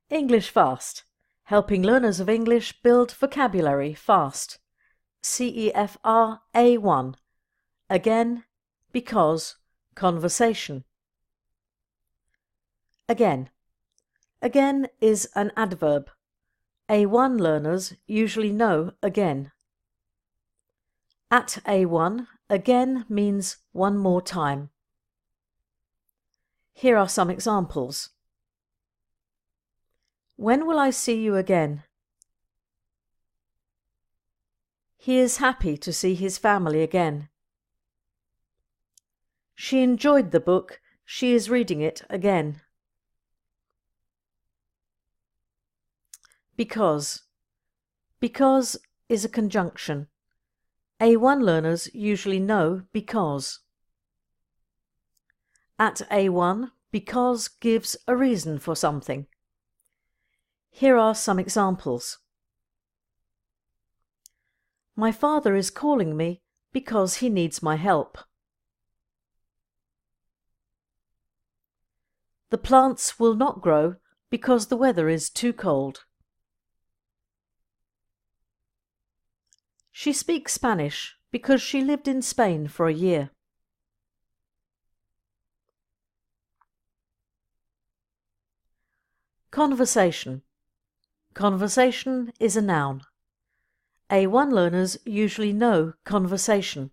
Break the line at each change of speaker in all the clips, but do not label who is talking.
English Fast, helping learners of English build vocabulary fast. CEFR A1. Again, because, conversation. Again. Again is an adverb. A1 learners usually know again. At A1, again means one more time. Here are some examples. When will I see you again? He is happy to see his family again. She enjoyed the book. She is reading it again. Because. Because is a conjunction. A1 learners usually know because. At A1, because gives a reason for something. Here are some examples. My father is calling me because he needs my help. The plants will not grow because the weather is too cold. She speaks Spanish because she lived in Spain for a year. Conversation. Conversation is a noun. A1 learners usually know conversation.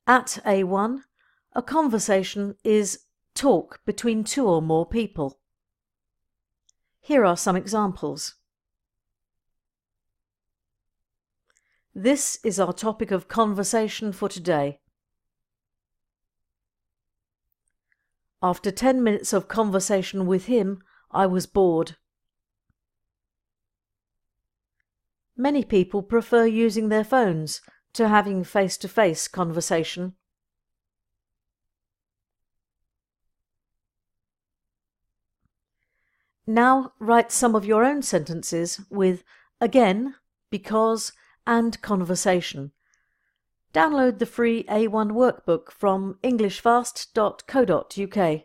At A1, a conversation is talk between two or more people. Here are some examples. This is our topic of conversation for today. After 10 minutes of conversation with him, I was bored. Many people prefer using their phones to having face-to-face conversation. Now write some of your own sentences with again, because, and conversation. Download the free A1 workbook from englishfast.co.uk.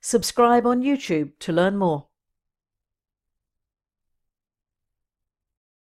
Subscribe on YouTube to learn more.